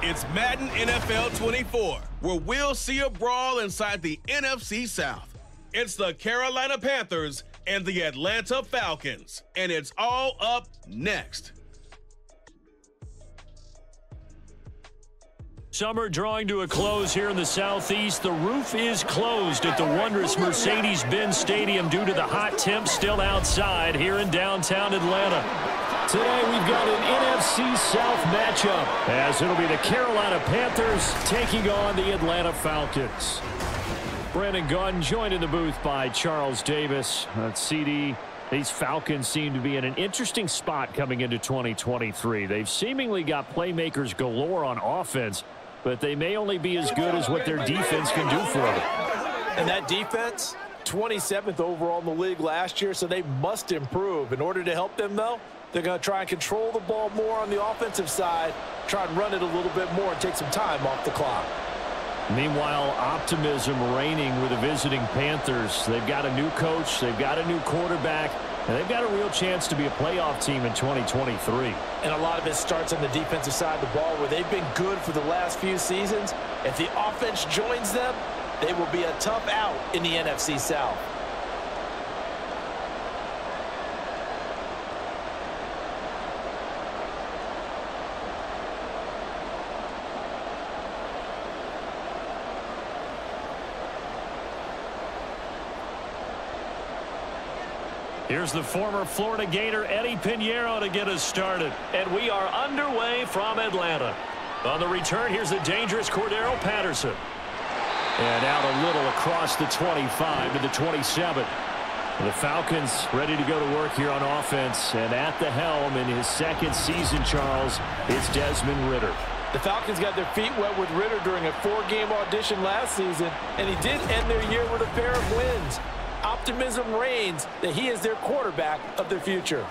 It's Madden NFL 24, where we'll see a brawl inside the NFC South. It's the Carolina Panthers and the Atlanta Falcons, and it's all up next. Summer drawing to a close here in the Southeast. The roof is closed at the wondrous Mercedes-Benz Stadium due to the hot temps still outside here in downtown Atlanta. Today we've got an NFC South matchup, as it'll be the Carolina Panthers taking on the Atlanta Falcons. Brandon Gunn joined in the booth by Charles Davis. CD, these Falcons seem to be in an interesting spot coming into 2023. They've seemingly got playmakers galore on offense, but they may only be as good as what their defense can do for them. And that defense, 27th overall in the league last year, so they must improve. In order to help them, though, they're going to try and control the ball more on the offensive side, try and run it a little bit more and take some time off the clock. Meanwhile, optimism reigning with the visiting Panthers. They've got a new coach, they've got a new quarterback, and they've got a real chance to be a playoff team in 2023. And a lot of it starts on the defensive side of the ball, where they've been good for the last few seasons. If the offense joins them, they will be a tough out in the NFC South. Here's the former Florida Gator Eddie Pinheiro to get us started. And we are underway from Atlanta. On the return, here's the dangerous Cordero Patterson. And out a little across the 25 to the 27. The Falcons ready to go to work here on offense. And at the helm in his second season, Charles, it's Desmond Ridder. The Falcons got their feet wet with Ridder during a 4-game audition last season, and he did end their year with a pair of wins. Optimism reigns that he is their quarterback of the future.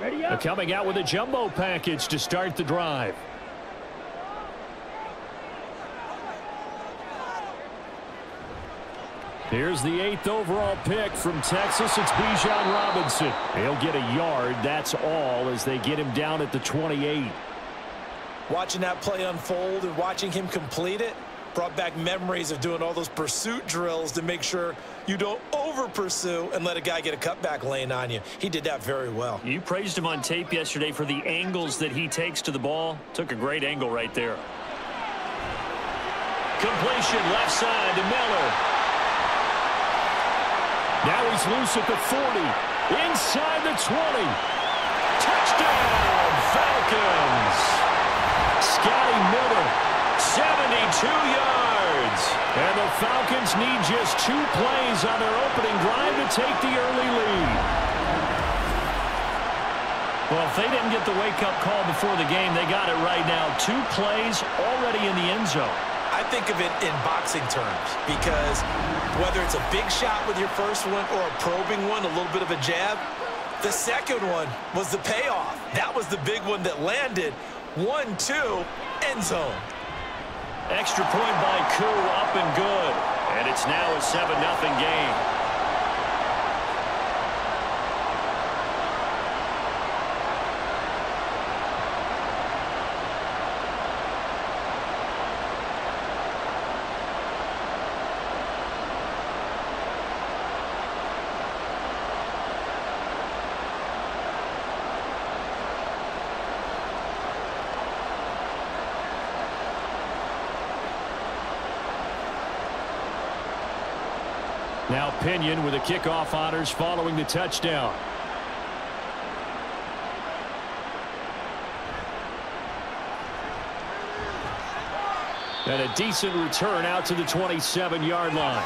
They're coming out with a jumbo package to start the drive. Here's the 8th overall pick from Texas. It's Bijan Robinson. He'll get a yard. That's all as they get him down at the 28. Watching that play unfold and watching him complete it brought back memories of doing all those pursuit drills to make sure you don't over-pursue and let a guy get a cutback lane on you. He did that very well. You praised him on tape yesterday for the angles that he takes to the ball. Took a great angle right there. Completion left side to Miller. Now he's loose at the 40, inside the 20. Touchdown, Falcons. Scotty Miller, 72 yards. And the Falcons need just 2 plays on their opening drive to take the early lead. Well, if they didn't get the wake-up call before the game, they got it right now. 2 plays already in the end zone. I think of it in boxing terms, because whether it's a big shot with your first one or a probing one, a little bit of a jab, the second one was the payoff. That was the big one that landed. 1-2, end zone. Extra point by Koo, up and good. And it's now a 7-0 game. Now Pinion with the kickoff honors following the touchdown. And a decent return out to the 27-yard line.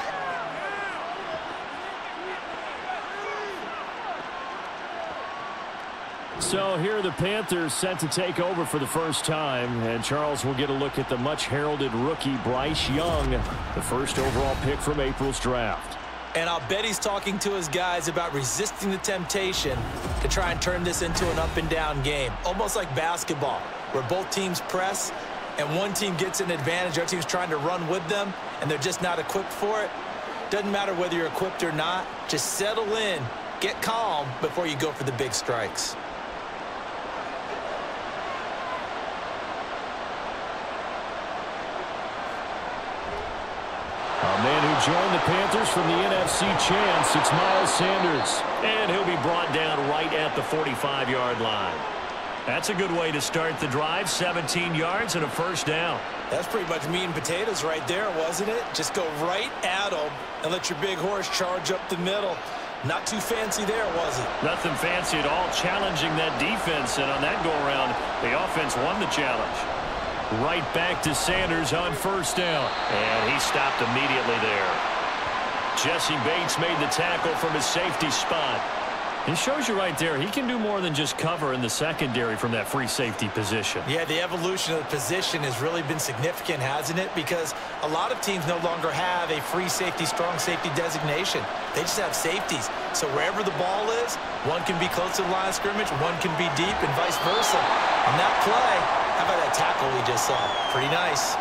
So here are the Panthers set to take over for the first time. And Charles will get a look at the much-heralded rookie Bryce Young, the first overall pick from April's draft. And I'll bet he's talking to his guys about resisting the temptation to try and turn this into an up-and-down game, almost like basketball, where both teams press and one team gets an advantage, our team's trying to run with them, and they're just not equipped for it. Doesn't matter whether you're equipped or not. Just settle in, get calm before you go for the big strikes. A man who joined the Panthers from the NFC champs, it's Miles Sanders. And he'll be brought down right at the 45-yard line. That's a good way to start the drive, 17 yards and a first down. That's pretty much meat and potatoes right there, wasn't it? Just go right at them and let your big horse charge up the middle. Not too fancy there, was it? Nothing fancy at all, challenging that defense. And on that go-around, the offense won the challenge. Right back to Sanders on first down. And he stopped immediately there. Jesse Bates made the tackle from his safety spot. It shows you right there, he can do more than just cover in the secondary from that free safety position. Yeah, the evolution of the position has really been significant, hasn't it? Because a lot of teams no longer have a free safety, strong safety designation. They just have safeties. So wherever the ball is, one can be close to the line of scrimmage, one can be deep, and vice versa. On that play, how about that tackle we just saw? Pretty nice.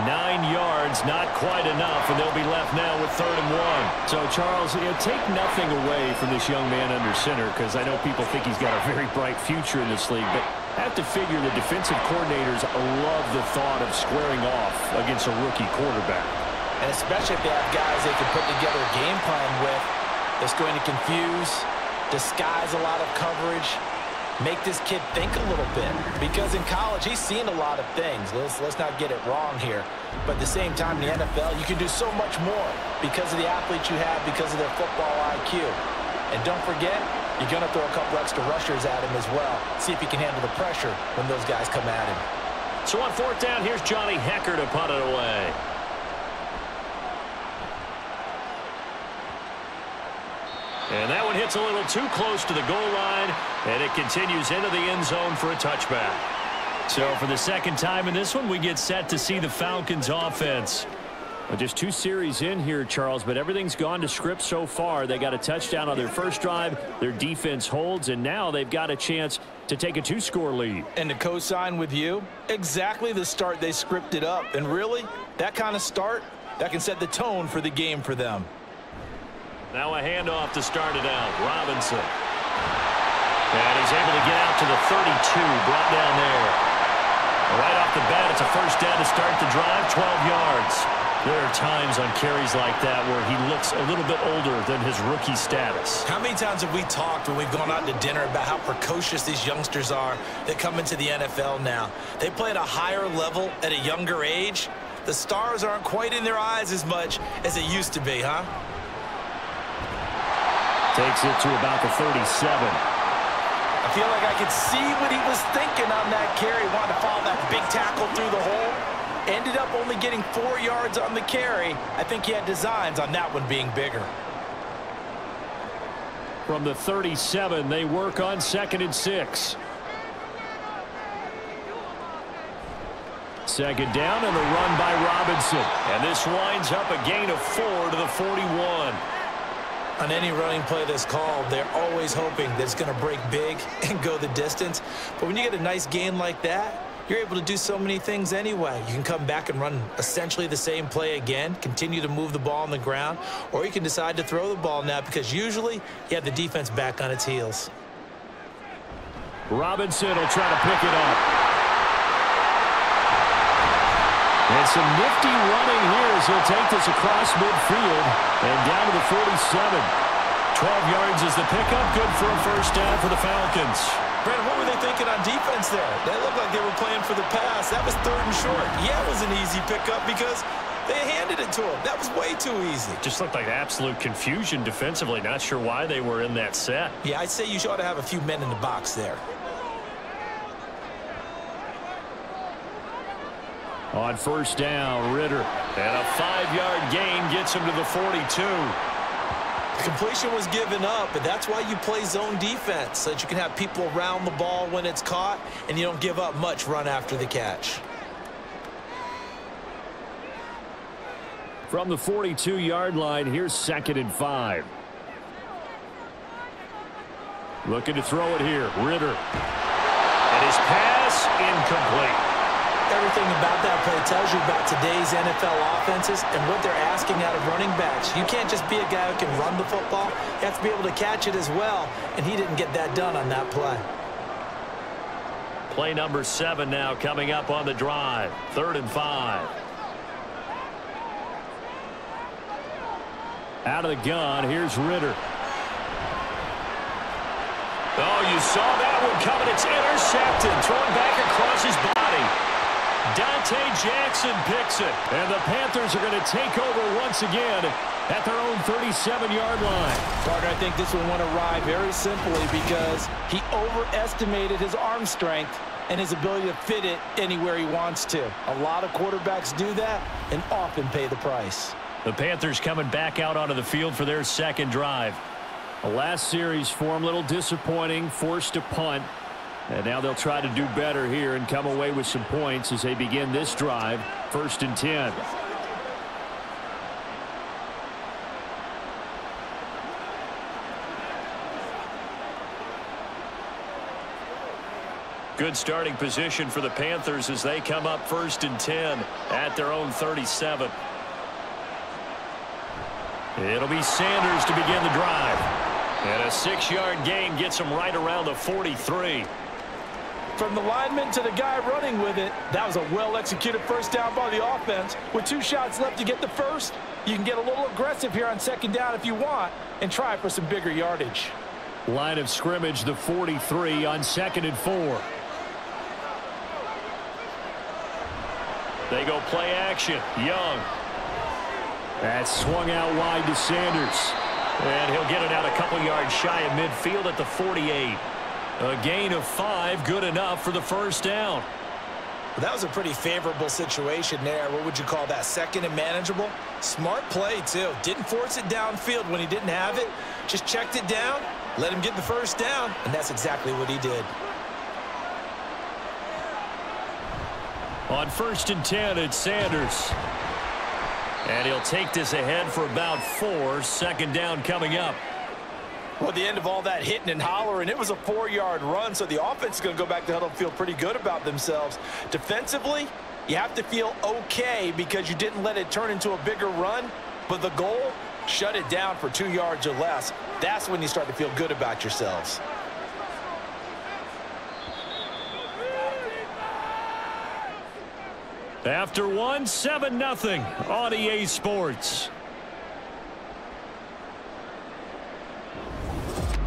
9 yards, not quite enough, and they'll be left now with 3rd and 1. So, Charles, take nothing away from this young man under center, because I know people think he's got a very bright future in this league, but I have to figure the defensive coordinators love the thought of squaring off against a rookie quarterback. And especially if they have guys they can put together a game plan with that's going to confuse, disguise a lot of coverage, make this kid think a little bit, because in college he's seen a lot of things. Let's not get it wrong here, but at the same time in the NFL you can do so much more because of the athletes you have, because of their football IQ. And don't forget, you're going to throw a couple extra rushers at him as well. See if he can handle the pressure when those guys come at him. So on 4th down, here's Johnny Hecker to punt it away. And that one hits a little too close to the goal line, and it continues into the end zone for a touchback. So for the second time in this one, we get set to see the Falcons offense. Well, just 2 series in here, Charles, but everything's gone to script so far. They got a touchdown on their first drive, their defense holds, and now they've got a chance to take a 2-score lead. And to co-sign with you, exactly the start they scripted up. And really, that kind of start, that can set the tone for the game for them. Now a handoff to start it out. Robinson. And he's able to get out to the 32, brought down there. Right off the bat, it's a first down to start the drive, 12 yards. There are times on carries like that where he looks a little bit older than his rookie status. How many times have we talked when we've gone out to dinner about how precocious these youngsters are that come into the NFL now? They play at a higher level at a younger age. The stars aren't quite in their eyes as much as it used to be, huh? Takes it to about the 37. I feel like I could see what he was thinking on that carry. Wanted to follow that big tackle through the hole. Ended up only getting 4 yards on the carry. I think he had designs on that one being bigger. From the 37, they work on 2nd and 6. Second down and a run by Robinson. And this winds up a gain of 4 to the 41. On any running play that's called, they're always hoping that it's going to break big and go the distance. But when you get a nice gain like that, you're able to do so many things anyway. You can come back and run essentially the same play again, continue to move the ball on the ground, or you can decide to throw the ball now because usually you have the defense back on its heels. Robinson will try to pick it up. And some nifty running here as he'll take this across midfield and down to the 47. 12 yards is the pickup. Good for a first down for the Falcons. Brandon, what were they thinking on defense there? They looked like they were playing for the pass. That was 3rd and short. Yeah, it was an easy pickup because they handed it to him. That was way too easy. Just looked like absolute confusion defensively. Not sure why they were in that set. Yeah, I'd say you ought to have a few men in the box there. On first down, Ritter. And a 5-yard gain gets him to the 42. Completion was given up, but that's why you play zone defense, so that you can have people around the ball when it's caught, and you don't give up much run after the catch. From the 42-yard line, here's 2nd and 5. Looking to throw it here, Ritter. And his pass incomplete. everything about that play tells you about today's NFL offenses and what they're asking out of running backs. You can't just be a guy who can run the football. You have to be able to catch it as well, and he didn't get that done on that play. Play number 7 now coming up on the drive. 3rd and 5. Out of the gun, here's Ritter. Oh, you saw that one coming. It's intercepted. Thrown back across his body. Dante Jackson picks it. And the Panthers are going to take over once again at their own 37-yard line. Partner, I think this one went awry very simply because he overestimated his arm strength and his ability to fit it anywhere he wants to. A lot of quarterbacks do that and often pay the price. The Panthers coming back out onto the field for their second drive. The last series for them, a little disappointing, forced to punt. And now they'll try to do better here and come away with some points as they begin this drive. 1st and 10. Good starting position for the Panthers as they come up 1st and 10 at their own 37. It'll be Sanders to begin the drive. And a 6-yard gain gets him right around the 43. From the lineman to the guy running with it, that was a well-executed first down by the offense. With 2 shots left to get the first, you can get a little aggressive here on 2nd down if you want and try for some bigger yardage. Line of scrimmage, the 43 on 2nd and 4. They go play action. Young. That's swung out wide to Sanders. And he'll get it out a couple yards shy of midfield at the 48. A gain of 5, good enough for the first down. Well, that was a pretty favorable situation there. What would you call that? 2nd and manageable? Smart play, too. Didn't force it downfield when he didn't have it. Just checked it down, let him get the first down, and that's exactly what he did. On 1st and 10, it's Sanders. And he'll take this ahead for about 4. 2nd down coming up. Well, at the end of all that hitting and hollering, it was a 4-yard run, so the offense is going to go back to huddle and feel pretty good about themselves. Defensively, you have to feel okay because you didn't let it turn into a bigger run, but the goal, shut it down for 2 yards or less. That's when you start to feel good about yourselves. After 1, 7-0 on EA Sports.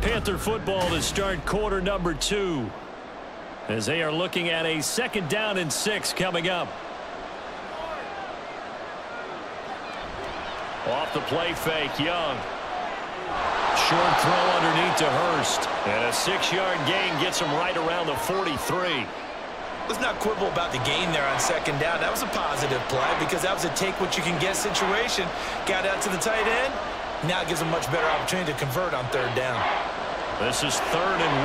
Panther football to start quarter number 2 as they are looking at a 2nd down and 6 coming up. Off the play fake, Young. Short throw underneath to Hurst. And a 6-yard gain gets him right around the 43. Let's not quibble about the gain there on 2nd down. That was a positive play because that was a take-what-you-can-get situation. Got out to the tight end. Now it gives them much better opportunity to convert on 3rd down. This is 3rd and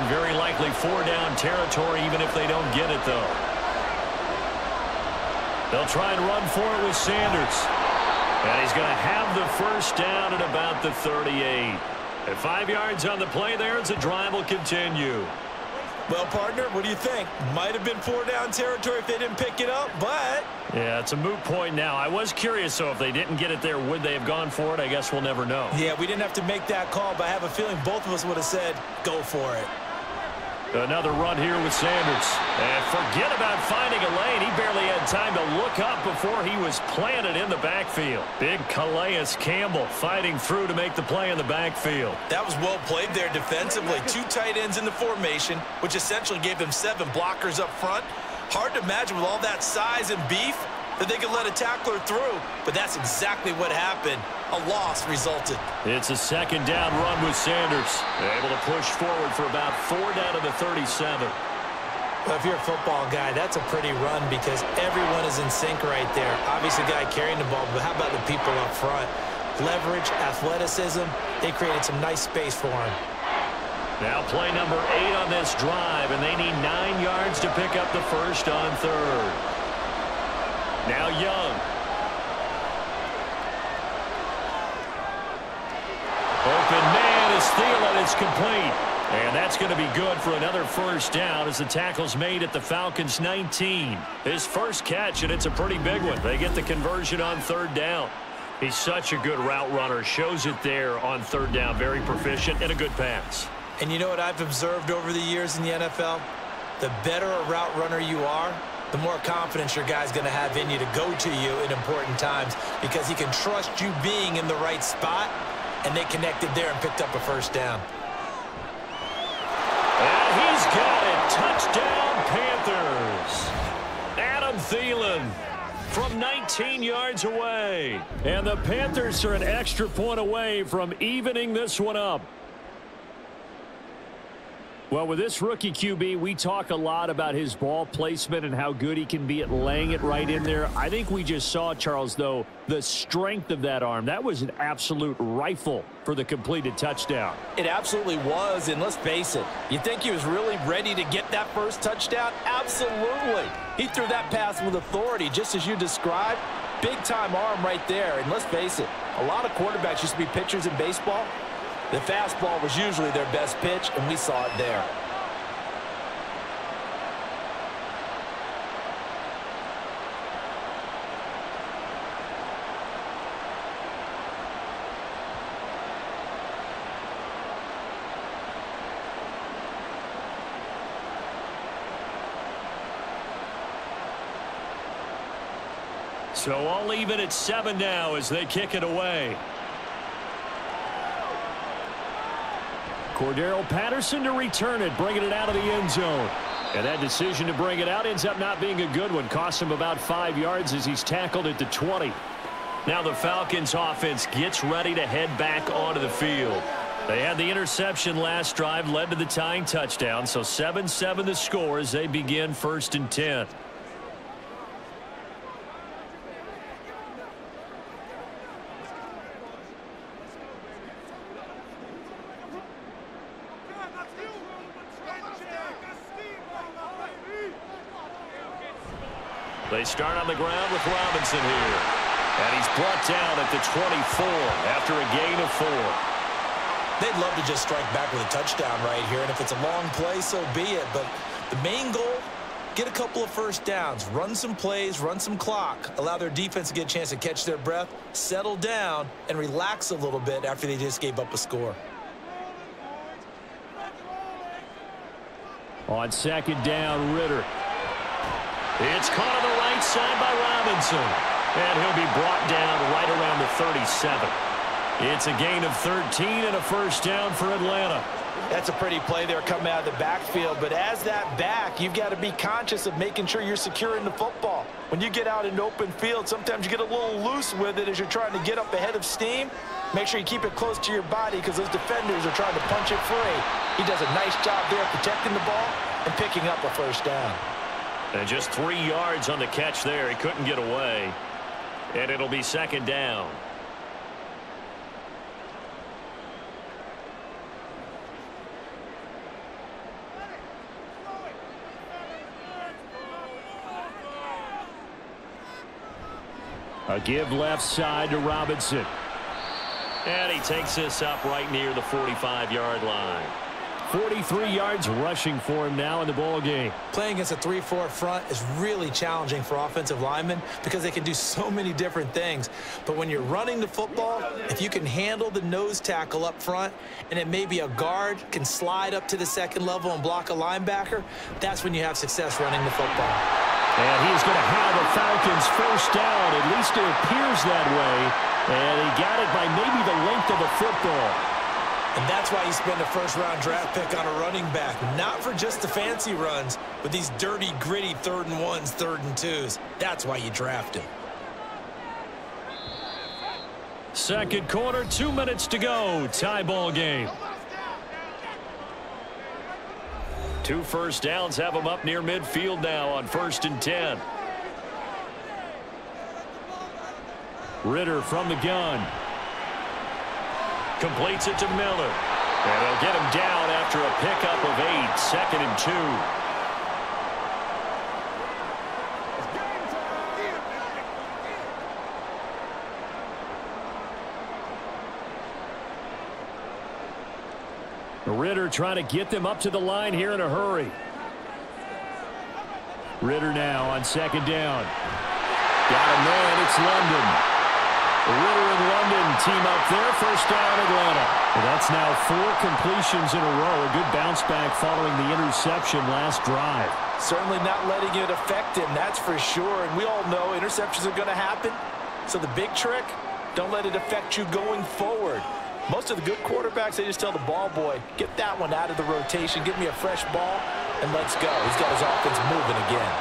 1. Very likely 4-down territory even if they don't get it, though. They'll try and run for it with Sanders. And he's going to have the first down at about the 38. At 5 yards on the play there as the drive will continue. Well, partner, what do you think? Might have been 4-down territory if they didn't pick it up, but... Yeah, it's a moot point now. I was curious, so if they didn't get it there, would they have gone for it? I guess we'll never know. Yeah, we didn't have to make that call, but I have a feeling both of us would have said, go for it. Another run here with Sanders. And forget about finding a lane. He barely had time to look up before he was planted in the backfield. Big Calais Campbell fighting through to make the play in the backfield. That was well played there defensively. 2 tight ends in the formation, which essentially gave them 7 blockers up front. Hard to imagine with all that size and beef that they could let a tackler through, but that's exactly what happened. A loss resulted. It's a 2nd down run with Sanders. Able to push forward for about 4 down to the 37. Well, if you're a football guy, that's a pretty run because everyone is in sync right there. Obviously, the guy carrying the ball, but how about the people up front? Leverage, athleticism, they created some nice space for him. Now play number 8 on this drive, and they need 9 yards to pick up the first on 3rd. Now Young. Open man is Thielen. It's complete. And that's going to be good for another first down as the tackle's made at the Falcons' 19. His first catch, and it's a pretty big one. They get the conversion on third down. He's such a good route runner. Shows it there on third down. Very proficient and a good pass. And you know what I've observed over the years in the NFL? The better a route runner you are, the more confidence your guy's going to have in you to go to you in important times because he can trust you being in the right spot, and they connected there and picked up a first down. And he's got it. Touchdown, Panthers. Adam Thielen from 19 yards away. And the Panthers are an extra point away from evening this one up. Well, with this rookie QB, we talk a lot about his ball placement and how good he can be at laying it right in there. I think we just saw, Charles, though, the strength of that arm. That was an absolute rifle for the completed touchdown. It absolutely was, and let's face it, you think he was really ready to get that first touchdown? Absolutely. He threw that pass with authority, just as you described. Big-time arm right there, and let's face it, a lot of quarterbacks used to be pitchers in baseball. The fastball was usually their best pitch, and we saw it there. So all even at 7 now as they kick it away. Cordero Patterson to return it, bringing it out of the end zone. And that decision to bring it out ends up not being a good one. Costs him about 5 yards as he's tackled at the 20. Now the Falcons offense gets ready to head back onto the field. They had the interception last drive, led to the tying touchdown. So 7-7 the score as they begin 1st and 10. They start on the ground with Robinson here. And he's brought down at the 24 after a gain of 4. They'd love to just strike back with a touchdown right here, and if it's a long play, so be it. But the main goal, get a couple of first downs, run some plays, run some clock, allow their defense to get a chance to catch their breath, settle down, and relax a little bit after they just gave up a score. On 2nd down, Ritter. It's caught on the right side by Robinson. And he'll be brought down right around the 37. It's a gain of 13 and a first down for Atlanta. That's a pretty play there coming out of the backfield. But as that back, you've got to be conscious of making sure you're securing the football. When you get out in open field, sometimes you get a little loose with it as you're trying to get up ahead of steam. Make sure you keep it close to your body because those defenders are trying to punch it free. He does a nice job there protecting the ball and picking up a first down. And just 3 yards on the catch there. He couldn't get away. And it'll be 2nd down. A give left side to Robinson. And he takes this up right near the 45-yard line. 43 yards rushing for him now in the ball game. Playing against a 3-4 front is really challenging for offensive linemen because they can do so many different things. But when you're running the football, if you can handle the nose tackle up front and it may be a guard can slide up to the 2nd level and block a linebacker, that's when you have success running the football. And he's going to have the Falcons first down. At least it appears that way. And he got it by maybe the length of the football. And that's why you spend a first-round draft pick on a running back. Not for just the fancy runs, but these dirty, gritty 3rd and 1s, 3rd and 2s. That's why you draft him. 2nd quarter, 2 minutes to go. Tie ball game. 2 first downs have them up near midfield now on 1st and 10. Ritter from the gun. Completes it to Miller. And they'll get him down after a pickup of 8. 2nd and 2. Ritter trying to get them up to the line here in a hurry. Ritter now on second down. Got a man, it's London. Ritter and London team up there, first down Atlanta. Well, that's now 4 completions in a row. A good bounce back following the interception last drive. Certainly not letting it affect him, that's for sure. And we all know interceptions are going to happen. So the big trick, don't let it affect you going forward. Most of the good quarterbacks, they just tell the ball boy, get that one out of the rotation, give me a fresh ball, and let's go. He's got his offense moving again.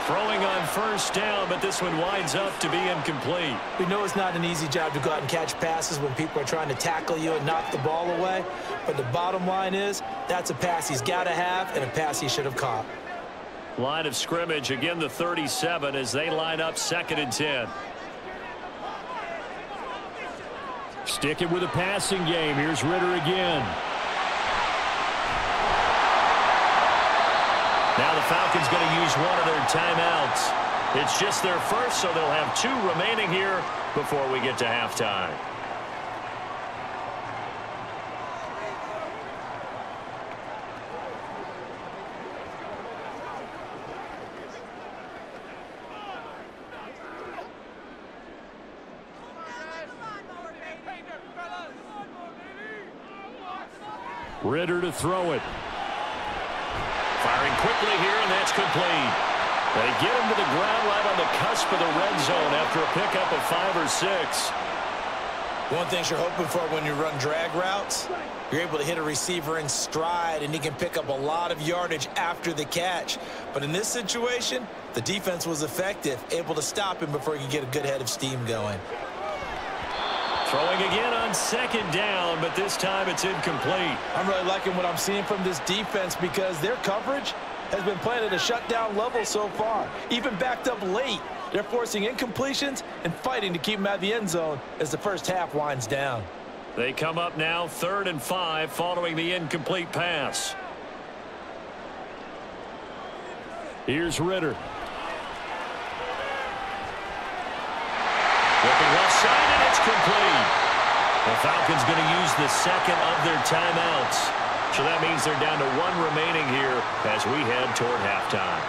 Throwing on first down, but this one winds up to be incomplete. We know it's not an easy job to go out and catch passes when people are trying to tackle you and knock the ball away. But the bottom line is, that's a pass he's got to have and a pass he should have caught. Line of scrimmage, again the 37 as they line up 2nd and 10. Sticking with a passing game. Here's Ritter again. Now the Falcons going to use one of their timeouts. It's just their first, so they'll have 2 remaining here before we get to halftime. Ritter to throw it. Firing quickly here, and that's complete. They get him to the ground right on the cusp of the red zone after a pickup of 5 or 6. One thing you're hoping for when you run drag routes, you're able to hit a receiver in stride, and he can pick up a lot of yardage after the catch. But in this situation, the defense was effective, able to stop him before he could get a good head of steam going. Throwing again on 2nd down, but this time it's incomplete. I'm really liking what I'm seeing from this defense because their coverage has been playing at a shutdown level so far. Even backed up late, they're forcing incompletions and fighting to keep them out of the end zone as the first half winds down. They come up now 3rd and 5 following the incomplete pass. Here's Ritter. Looking left side, and it's complete. The Falcons going to use the 2nd of their timeouts. So that means they're down to 1 remaining here as we head toward halftime.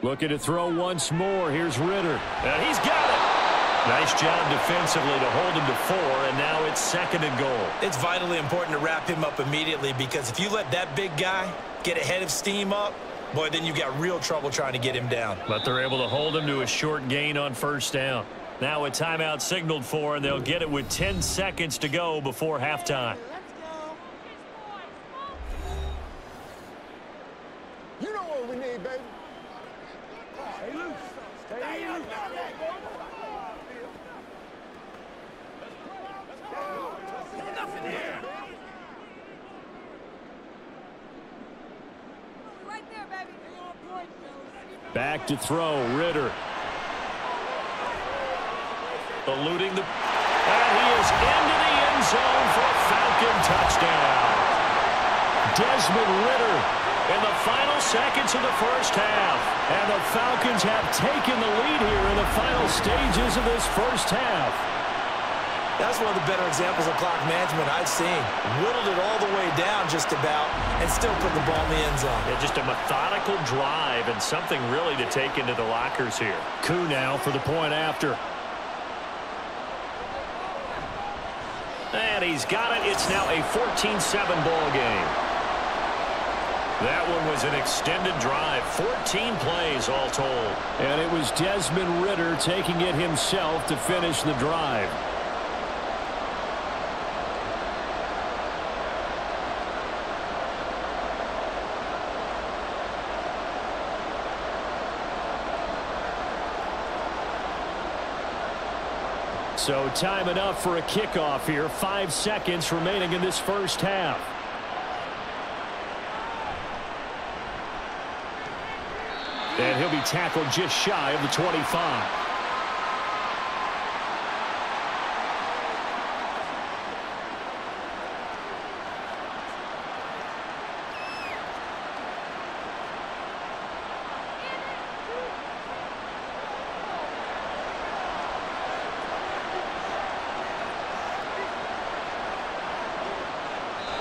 Looking to throw once more. Here's Ritter. And he's got it. Nice job defensively to hold him to 4, and now it's 2nd and goal. It's vitally important to wrap him up immediately because if you let that big guy get a head of steam up, boy, then you've got real trouble trying to get him down. But they're able to hold him to a short gain on first down. Now a timeout signaled for, and they'll get it with 10 seconds to go before halftime. You know what we need, baby. Stay loose. Stay loose. Back to throw, Ritter. Eluding the... And he is into the end zone for a Falcon touchdown. Desmond Ritter in the final seconds of the first half. And the Falcons have taken the lead here in the final stages of this first half. That's one of the better examples of clock management I've seen. Whittled it all the way down just about and still put the ball in the end zone. Yeah, just a methodical drive and something really to take into the lockers here. Koo now for the point after. And he's got it. It's now a 14-7 ball game. That one was an extended drive. 14 plays all told. And it was Desmond Ritter taking it himself to finish the drive. So time enough for a kickoff here. 5 seconds remaining in this first half. And he'll be tackled just shy of the 25.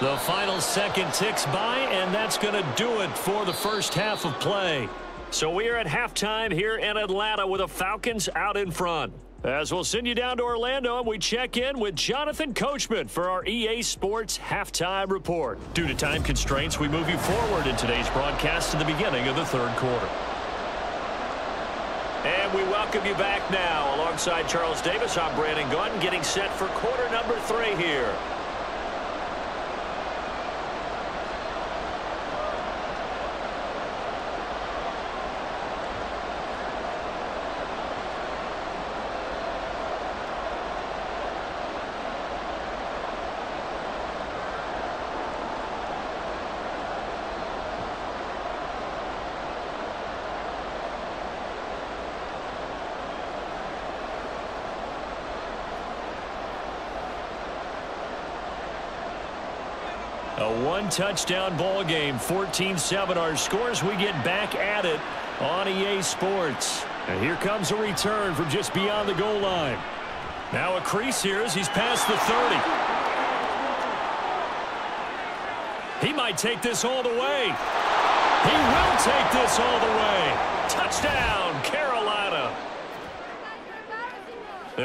The final second ticks by, and that's going to do it for the first half of play. So we are at halftime here in Atlanta with the Falcons out in front. As we'll send you down to Orlando, and we check in with Jonathan Coachman for our EA Sports Halftime Report. Due to time constraints, we move you forward in today's broadcast to the beginning of the third quarter. And we welcome you back now. Alongside Charles Davis, I'm Brandon Gunn, getting set for quarter number 3 here. A one-touchdown ball game, 14-7 our scores. We get back at it on EA Sports. And here comes a return from just beyond the goal line. Now a crease here as he's past the 30. He might take this all the way. He will take this all the way. Touchdown, Carolina.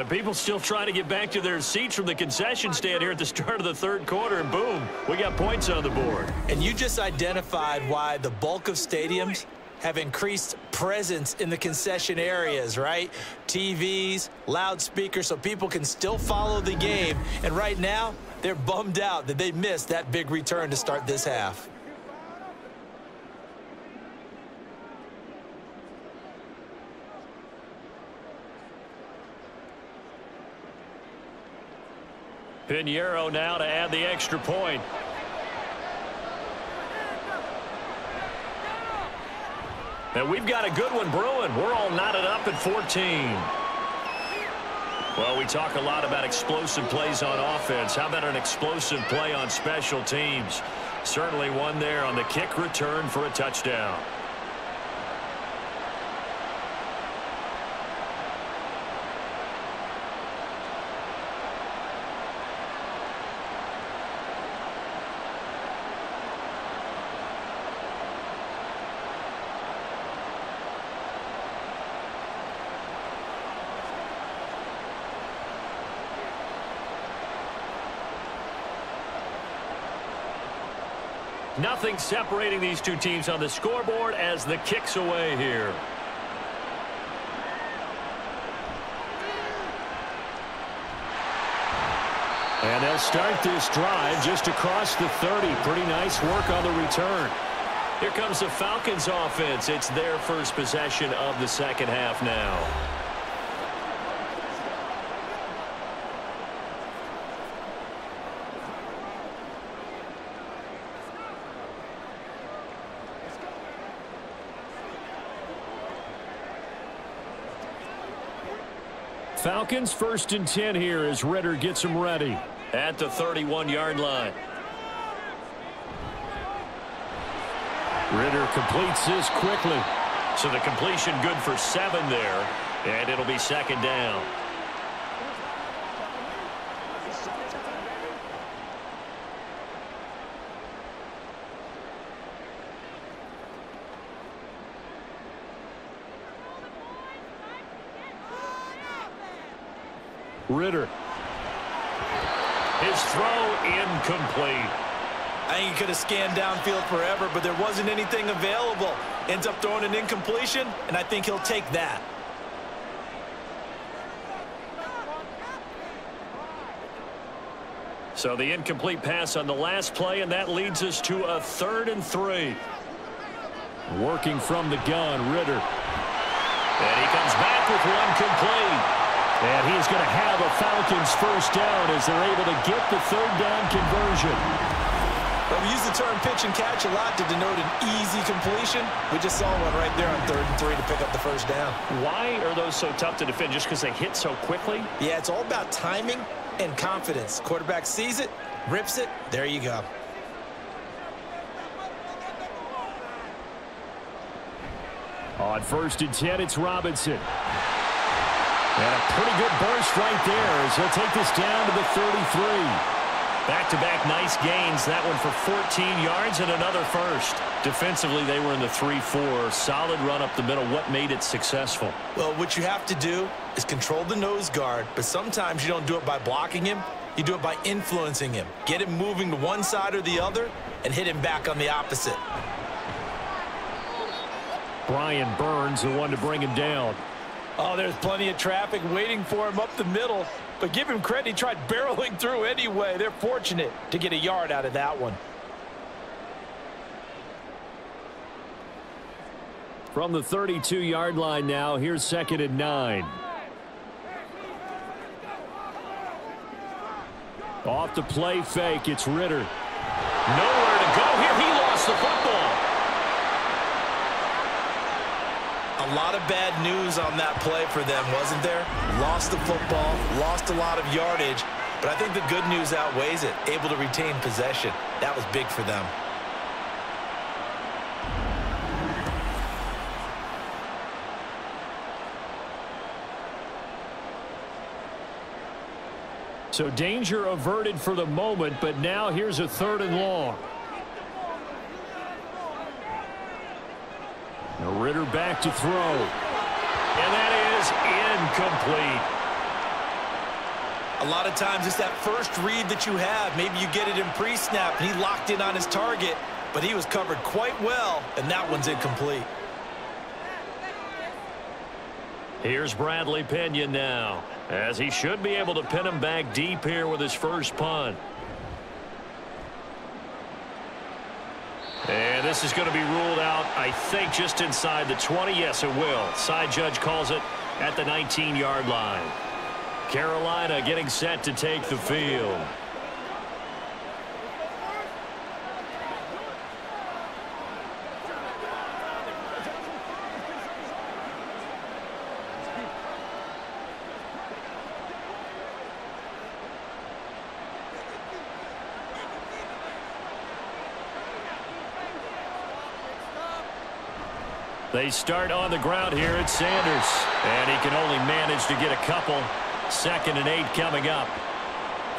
People still trying to get back to their seats from the concession stand here at the start of the third quarter, and boom, we got points on the board. And you just identified why the bulk of stadiums have increased presence in the concession areas, right? TVs, loudspeakers, so people can still follow the game. And right now, they're bummed out that they missed that big return to start this half. Pinheiro now to add the extra point. And we've got a good one brewing. We're all knotted up at 14. Well, we talk a lot about explosive plays on offense. How about an explosive play on special teams? Certainly one there on the kick return for a touchdown. Nothing separating these two teams on the scoreboard as the kick's away here. And they'll start this drive just across the 30. Pretty nice work on the return. Here comes the Falcons offense. It's their first possession of the second half now. Falcons 1st and 10 here as Ritter gets them ready at the 31-yard line. Ritter completes this quickly. So the completion good for 7 there, and it'll be second down. Ritter. His throw incomplete. I think he could have scanned downfield forever, but there wasn't anything available. Ends up throwing an incompletion, and I think he'll take that. So the incomplete pass on the last play, and that leads us to a 3rd and 3. Working from the gun, Ritter. And he comes back with one complete. And he's going to have a Falcons first down as they're able to get the 3rd down conversion. Well, we use the term pitch and catch a lot to denote an easy completion. We just saw one right there on 3rd and 3 to pick up the first down. Why are those so tough to defend? Just because they hit so quickly? Yeah, it's all about timing and confidence. Quarterback sees it, rips it, there you go. On 1st and 10, it's Robinson. And a pretty good burst right there as he'll take this down to the 33. Back-to-back nice gains. That one for 14 yards and another first. Defensively, they were in the 3-4. Solid run up the middle. What made it successful? Well, what you have to do is control the nose guard, but sometimes you don't do it by blocking him. You do it by influencing him. Get him moving to one side or the other and hit him back on the opposite. Brian Burns, the one to bring him down. Oh, there's plenty of traffic waiting for him up the middle. But give him credit, he tried barreling through anyway. They're fortunate to get a yard out of that one. From the 32-yard line now, here's 2nd and 9. Off the play fake, it's Ritter. Nowhere to go here. He lost the football. A lot of bad news on that play for them, wasn't there? Lost the football, lost a lot of yardage, but I think the good news outweighs it. Able to retain possession. That was big for them. So danger averted for the moment, but now here's a 3rd and long. Now Ritter back to throw. And that is incomplete. A lot of times it's that first read that you have. Maybe you get it in pre-snap, and he locked in on his target, but he was covered quite well, and that one's incomplete. Here's Bradley Pinion now, as he should be able to pin him back deep here with his first punt. And this is going to be ruled out, I think, just inside the 20. Yes, it will. Side judge calls it at the 19-yard line. Carolina getting set to take the field. They start on the ground here at Sanders. And he can only manage to get a couple. 2nd and 8 coming up.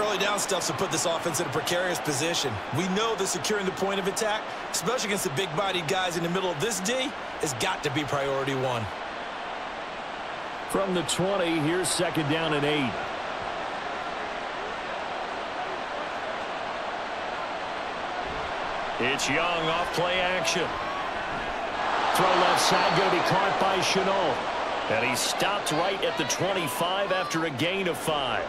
Early down stuff's to put this offense in a precarious position. We know that securing the point of attack, especially against the big-bodied guys in the middle of this D, has got to be priority one. From the 20, here's 2nd down and 8. It's Young off play action. Throw left side, going to be caught by Chenault. And he stopped right at the 25 after a gain of 5.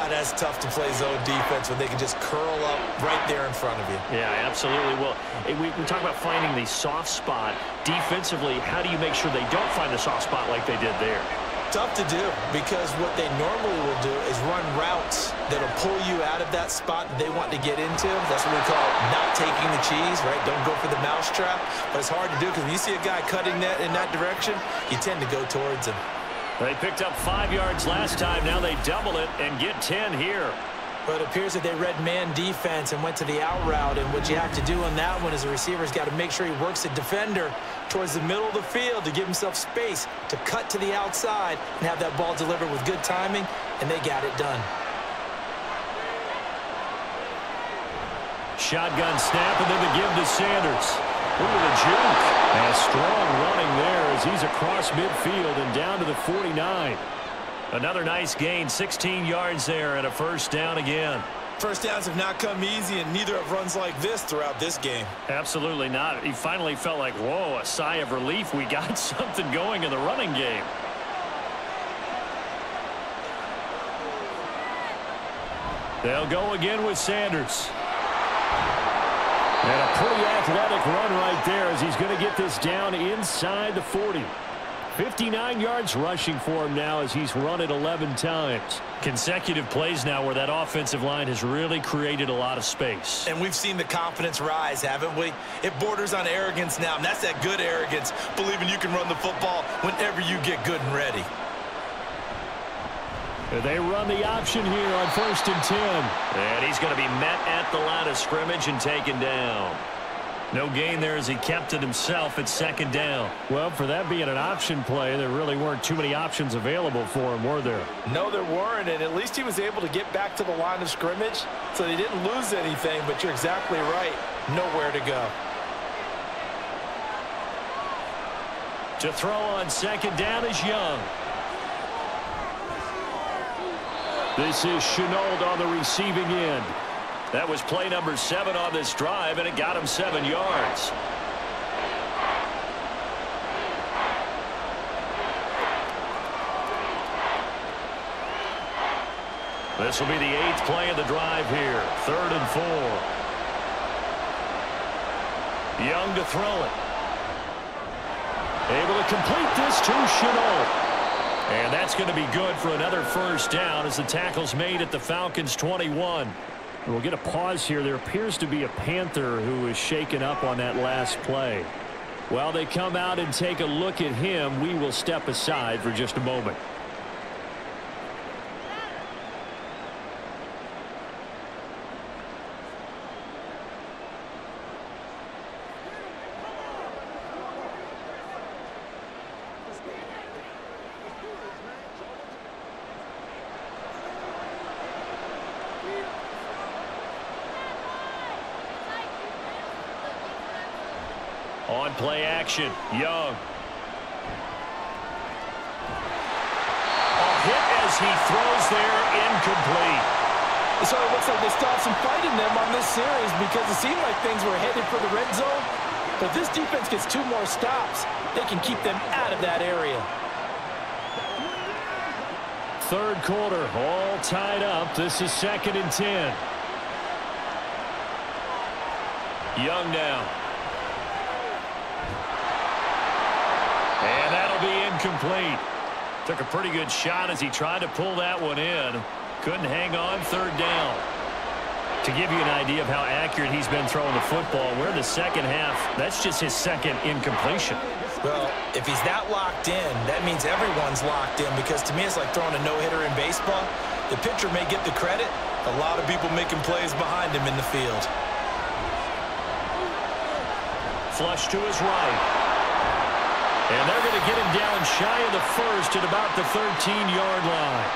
That's tough to play zone defense when they can just curl up right there in front of you. Yeah, absolutely. Well, we talk about finding the soft spot. Defensively, how do you make sure they don't find the soft spot like they did there? Tough to do, because what they normally will do is run routes that'll pull you out of that spot that they want to get into. That's what we call not taking the cheese, right? Don't go for the mousetrap. But it's hard to do because when you see a guy cutting that in that direction, you tend to go towards him. They picked up 5 yards last time. Now they double it and get 10 here. But it appears that they read man defense and went to the out route. And what you have to do on that one is the receiver's got to make sure he works the defender towards the middle of the field to give himself space to cut to the outside and have that ball delivered with good timing, and they got it done. Shotgun snap, and then the give to Sanders. Look at the juke. And strong running there as he's across midfield and down to the 49. Another nice gain, 16 yards there, and a 1st down again. First downs have not come easy, and neither have runs like this throughout this game. Absolutely not. He finally felt like, whoa, a sigh of relief. We got something going in the running game. They'll go again with Sanders. And a pretty athletic run right there as he's going to get this down inside the 40. 59 yards rushing for him now as he's run it 11 times. Consecutive plays now where that offensive line has really created a lot of space. And we've seen the confidence rise, haven't we? It borders on arrogance now, and that's that good arrogance, believing you can run the football whenever you get good and ready. They run the option here on 1st and 10. And he's going to be met at the line of scrimmage and taken down. No gain there as he kept it himself at second down. Well, for that being an option play, there really weren't too many options available for him, were there? No, there weren't, and at least he was able to get back to the line of scrimmage, so they didn't lose anything, but you're exactly right. Nowhere to go. To throw on second down is Young. This is Chenault on the receiving end. That was play number 7 on this drive, and it got him 7 yards. This will be the 8th play of the drive here. 3rd and 4. Young to throw it. Able to complete this to Chenault. And that's going to be good for another first down as the tackle's made at the Falcons' 21. We'll get a pause here. There appears to be a Panther who is shaken up on that last play. While they come out and take a look at him, we will step aside for just a moment. On play action, Young. A hit as he throws there, incomplete. So it looks like they still have some fight in them on this series because it seemed like things were headed for the red zone. But this defense gets 2 more stops. They can keep them out of that area. 3rd quarter, all tied up. This is 2nd and 10. Young now. And that'll be incomplete. Took a pretty good shot as he tried to pull that one in. Couldn't hang on. 3rd down. To give you an idea of how accurate he's been throwing the football, we're in the second half. That's just his 2nd incompletion. Well, if he's that locked in, that means everyone's locked in because to me it's like throwing a no-hitter in baseball. The pitcher may get the credit. A lot of people making plays behind him in the field. Flush to his right. And they're going to get him down shy of the 1st at about the 13-yard line.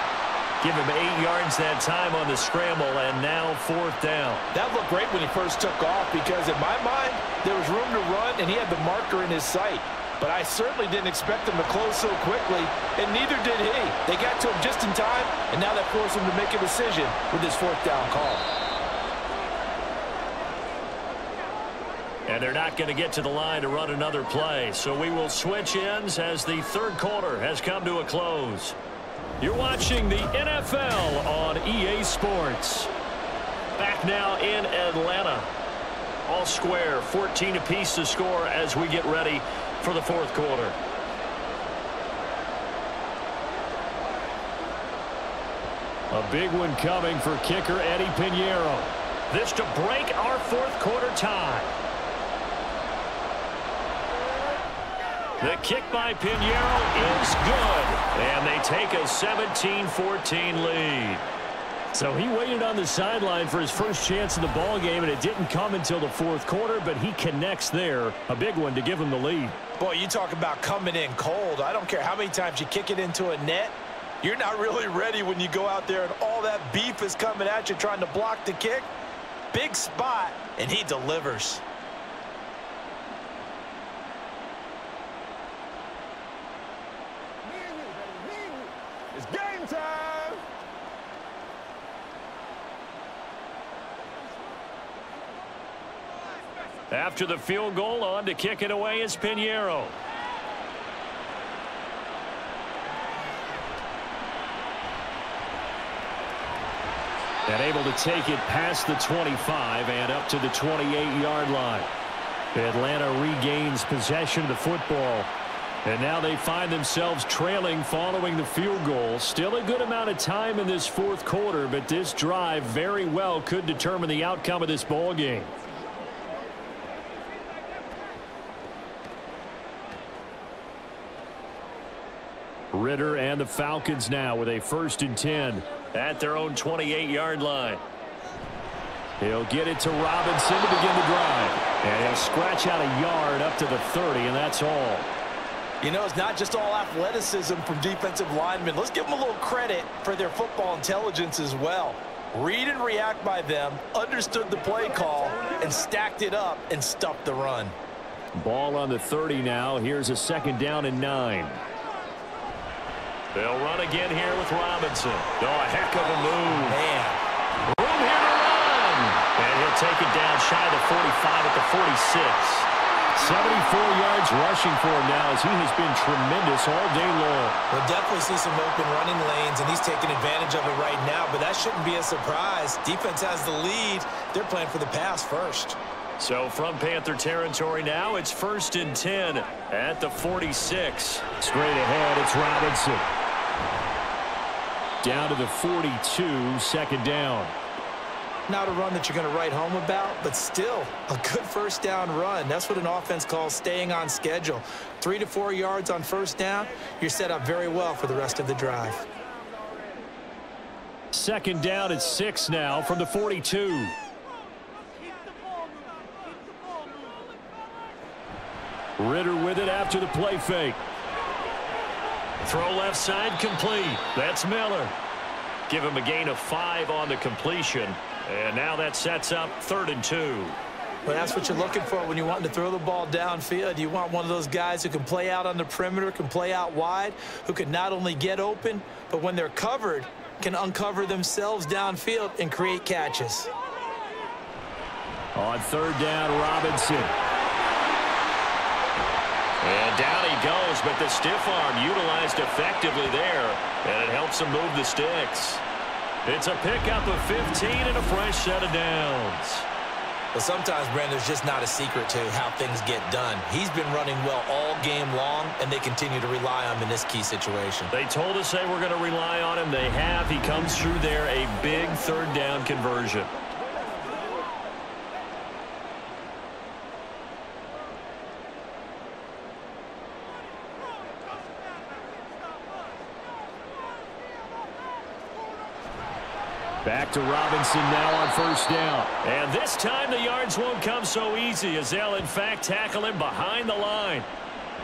Give him 8 yards that time on the scramble, and now 4th down. That looked great when he first took off because in my mind, there was room to run, and he had the marker in his sight. But I certainly didn't expect him to close so quickly, and neither did he. They got to him just in time, and now that forced him to make a decision with his 4th down call. And they're not going to get to the line to run another play. So we will switch ends as the 3rd quarter has come to a close. You're watching the NFL on EA Sports. Back now in Atlanta. All square, 14 apiece to score as we get ready for the 4th quarter. A big one coming for kicker Eddie Pinheiro. This to break our 4th quarter tie. The kick by Pinheiro is good, and they take a 17-14 lead. So he waited on the sideline for his first chance in the ball game, and it didn't come until the 4th quarter, but he connects there. A big one to give him the lead. Boy, you talk about coming in cold. I don't care how many times you kick it into a net. You're not really ready when you go out there and all that beef is coming at you trying to block the kick. Big spot, and he delivers. It's game time! After the field goal, on to kick it away is Pinheiro. And able to take it past the 25 and up to the 28-yard line. Atlanta regains possession of the football. And now they find themselves trailing following the field goal. Still a good amount of time in this 4th quarter, but this drive very well could determine the outcome of this ball game. Ritter and the Falcons now with a 1st and 10 at their own 28-yard line. He'll get it to Robinson to begin the drive. And he'll scratch out a yard up to the 30, and that's all. You know, it's not just all athleticism from defensive linemen. Let's give them a little credit for their football intelligence as well. Read and react by them, understood the play call, and stacked it up and stuffed the run. Ball on the 30 now. Here's a 2nd down and 9. They'll run again here with Robinson. Oh, a heck of a move. Man. Room here to run. And he'll take it down shy of the 45 at the 46. 74 yards rushing for him now as he has been tremendous all day long. We'll definitely see some open running lanes, and he's taking advantage of it right now, but that shouldn't be a surprise. Defense has the lead. They're playing for the pass first. So from Panther territory now, it's 1st and 10 at the 46. Straight ahead, it's Robinson. Down to the 42, 2nd down. Not a run that you're going to write home about, but still a good 1st down run. That's what an offense calls staying on schedule. 3 to 4 yards on 1st down, you're set up very well for the rest of the drive. 2nd down at 6 now from the 42. Ritter with it after the play fake. Throw left side complete. That's Miller. Give him a gain of 5 on the completion. And now that sets up 3rd and 2. Well, that's what you're looking for when you're wanting to throw the ball downfield. You want one of those guys who can play out on the perimeter, can play out wide, who can not only get open, but when they're covered, can uncover themselves downfield and create catches. On 3rd down, Robinson. And down he goes, but the stiff arm utilized effectively there, and it helps him move the sticks. It's a pickup of 15 and a fresh set of downs. Well, sometimes, Brandon, there's just not a secret to how things get done. He's been running well all game long, and they continue to rely on him in this key situation. They told us they were going to rely on him. They have. He comes through there, a big 3rd down conversion. Back to Robinson now on 1st down. And this time the yards won't come so easy as they'll, in fact, tackle him behind the line.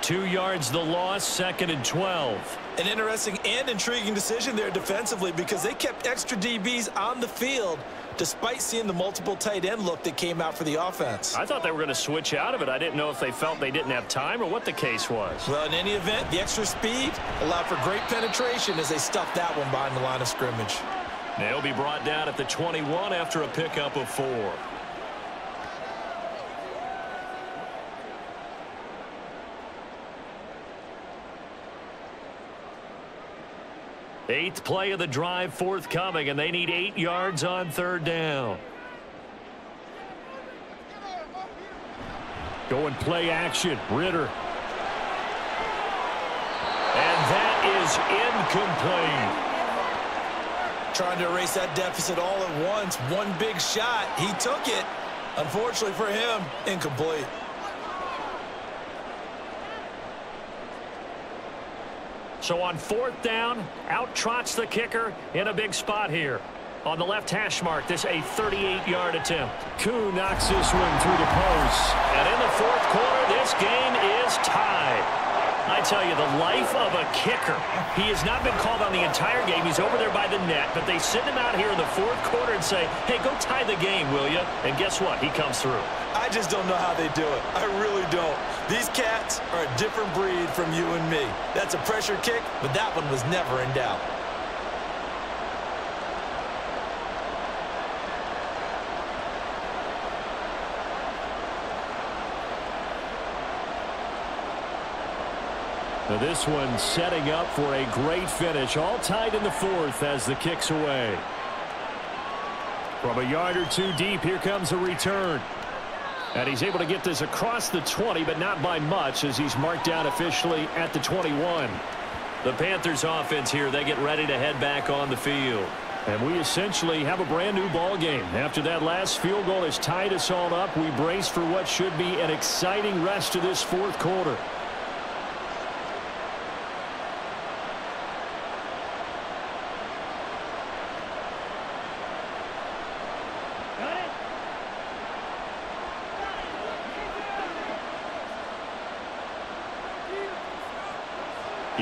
2 yards the loss, 2nd and 12. An interesting and intriguing decision there defensively because they kept extra DBs on the field despite seeing the multiple tight end look that came out for the offense. I thought they were going to switch out of it. I didn't know if they felt they didn't have time or what the case was. Well, in any event, the extra speed allowed for great penetration as they stuffed that one behind the line of scrimmage. They'll be brought down at the 21 after a pickup of 4. Eighth play of the drive forthcoming, and they need 8 yards on 3rd down. Going play action, Ritter. And that is incomplete. Trying to erase that deficit all at once. One big shot. He took it. Unfortunately for him, incomplete. So on 4th down, out trots the kicker in a big spot here. On the left hash mark, this a 38-yard attempt. Koo knocks this one through the post. And in the 4th quarter, this game is tied. I tell you, the life of a kicker. He has not been called on the entire game. He's over there by the net, but they send him out here in the 4th quarter and say, hey, go tie the game, will you? And guess what? He comes through. I just don't know how they do it. I really don't. These cats are a different breed from you and me. That's a pressure kick, but that one was never in doubt. Now this one setting up for a great finish. All tied in the 4th as the kick's away. From a yard or 2 deep, here comes a return. And he's able to get this across the 20, but not by much as he's marked down officially at the 21. The Panthers offense here, they get ready to head back on the field. And we essentially have a brand new ball game. After that last field goal has tied us all up, we brace for what should be an exciting rest of this 4th quarter.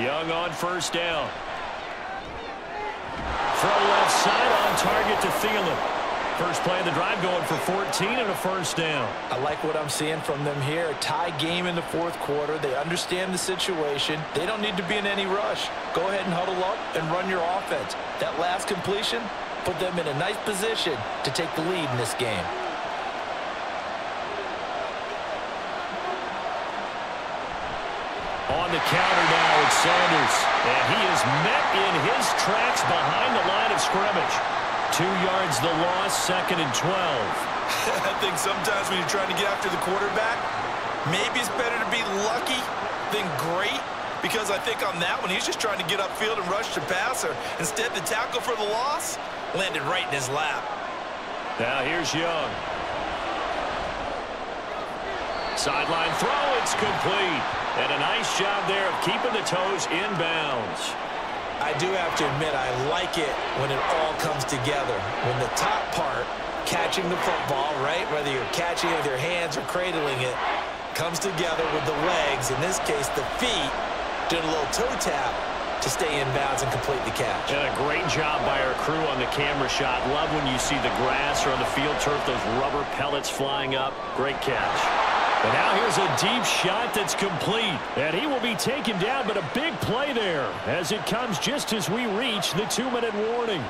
Young on first down. Throw left side on target to Thielen. First play of the drive going for 14 and a first down. I like what I'm seeing from them here. A tie game in the fourth quarter. They understand the situation. They don't need to be in any rush. Go ahead and huddle up and run your offense. That last completion put them in a nice position to take the lead in this game. On the counter now, it's Sanders. And he is met in his tracks behind the line of scrimmage. 2 yards the loss, 2nd and 12. I think sometimes when you're trying to get after the quarterback, maybe it's better to be lucky than great, because I think on that one, he's just trying to get upfield and rush the passer. Instead, the tackle for the loss landed right in his lap. Now here's Young. Sideline throw, it's complete. And a nice job there of keeping the toes inbounds. I do have to admit, I like it when it all comes together. When the top part, catching the football, right, whether you're catching it with your hands or cradling it, comes together with the legs, in this case the feet, doing a little toe tap to stay in bounds and complete the catch. And a great job by our crew on the camera shot. Love when you see the grass or on the field turf, those rubber pellets flying up. Great catch. And now here's a deep shot that's complete. And he will be taken down, but a big play there as it comes just as we reach the 2-minute warning.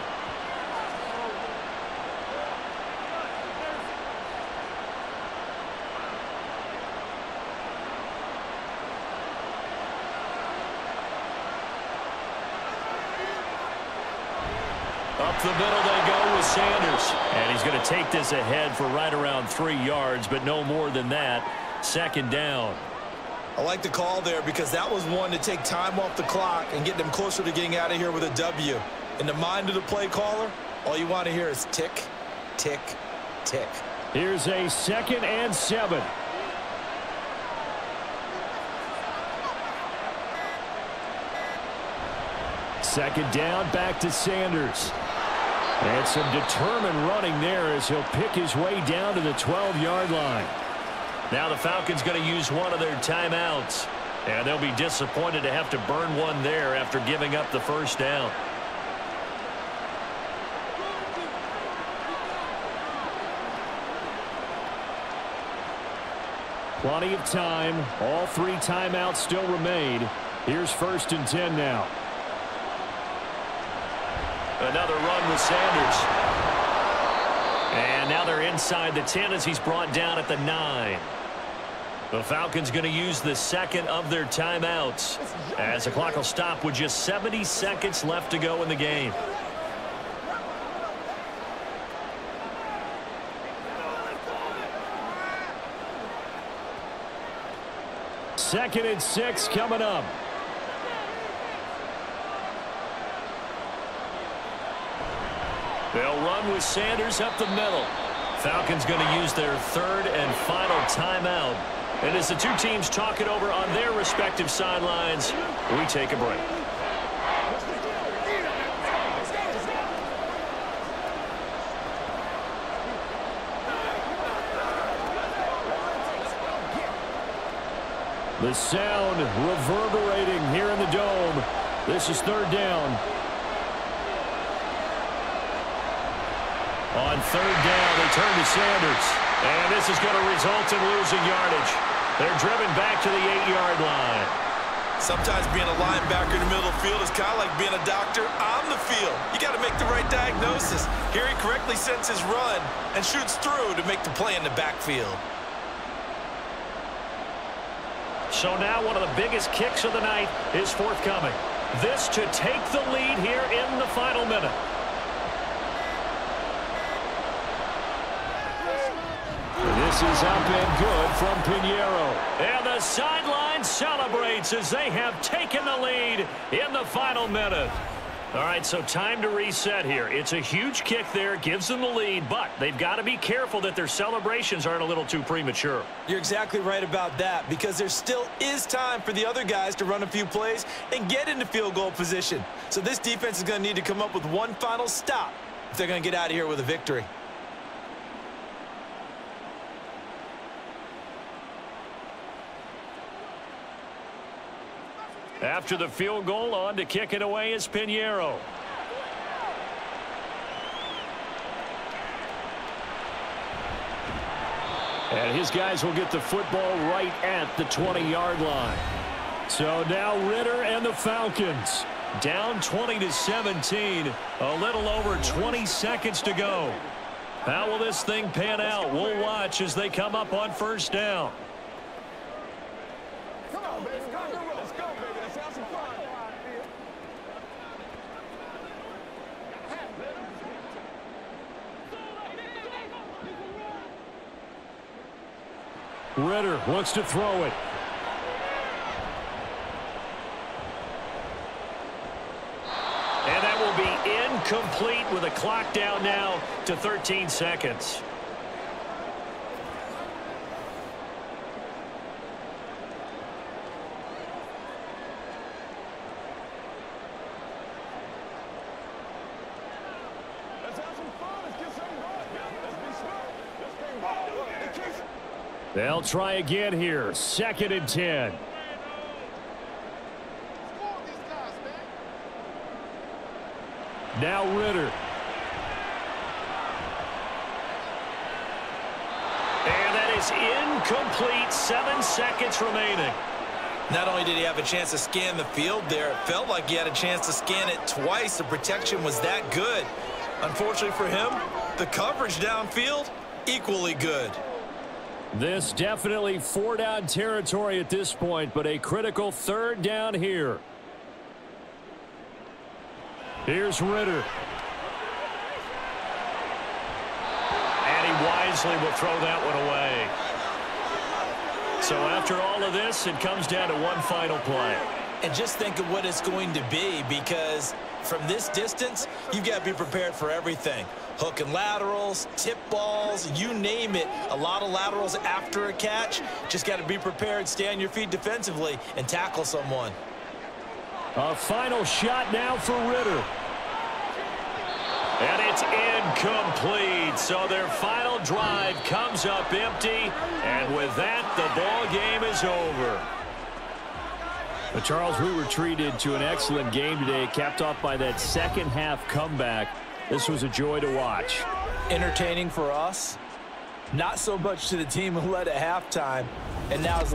Up the middle they go with Sanders. And he's going to take this ahead for right around 3 yards, but no more than that. 2nd down. I like the call there because that was one to take time off the clock and get them closer to getting out of here with a W. In the mind of the play caller, all you want to hear is tick, tick, tick. Here's a 2nd and 7. Second down, back to Sanders. And some determined running there as he'll pick his way down to the 12-yard line. Now the Falcons going to use one of their timeouts. And they'll be disappointed to have to burn one there after giving up the first down. Plenty of time. All 3 timeouts still remain. Here's 1st and 10 now. Another run with Sanders. And now they're inside the 10 as he's brought down at the 9. The Falcons going to use the 2nd of their timeouts as the clock will stop with just 70 seconds left to go in the game. Second and 6 coming up. They'll run with Sanders up the middle. Falcons going to use their 3rd and final timeout. And as the two teams talk it over on their respective sidelines, we take a break. The sound reverberating here in the dome. This is 3rd down. On 3rd down, they turn to Sanders. And this is going to result in losing yardage. They're driven back to the 8-yard line. Sometimes being a linebacker in the middle of the field is kind of like being a doctor on the field. You got to make the right diagnosis. Here he correctly sets his run and shoots through to make the play in the backfield. So now one of the biggest kicks of the night is forthcoming. This to take the lead here in the final minute. This is up and good from Pinheiro. And the sideline celebrates as they have taken the lead in the final minute. All right, so time to reset here. It's a huge kick there, gives them the lead, but they've got to be careful that their celebrations aren't a little too premature. You're exactly right about that, because there still is time for the other guys to run a few plays and get into field goal position. So this defense is going to need to come up with one final stop if they're going to get out of here with a victory. After the field goal, on to kick it away is Pinheiro. And his guys will get the football right at the 20-yard line. So now Ritter and the Falcons down 20-17. A little over 20 seconds to go. How will this thing pan out? We'll watch as they come up on first down. Come on, baby. Let's go, baby. Let's have some fun. Ritter looks to throw it. And that will be incomplete with a clock down now to 13 seconds. Let's have some fun. Let's get something going. Let's be smart. Let's bring ball. They'll try again here. 2nd and 10. Now Ritter. And that is incomplete. 7 seconds remaining. Not only did he have a chance to scan the field there, it felt like he had a chance to scan it twice. The protection was that good. Unfortunately for him, the coverage downfield, equally good. This definitely 4-down territory at this point, but a critical 3rd down here. Here's Ritter. And he wisely will throw that one away. So after all of this, it comes down to one final play. And just think of what it's going to be, because from this distance, you've got to be prepared for everything. Hook and laterals, tip balls, you name it. A lot of laterals after a catch. Just got to be prepared, stay on your feet defensively, and tackle someone. A final shot now for Ritter. And it's incomplete. So their final drive comes up empty. And with that, the ball game is over. But Charles, we were treated to an excellent game today, capped off by that second half comeback. This was a joy to watch. Entertaining for us. Not so much to the team who led at halftime. And now it's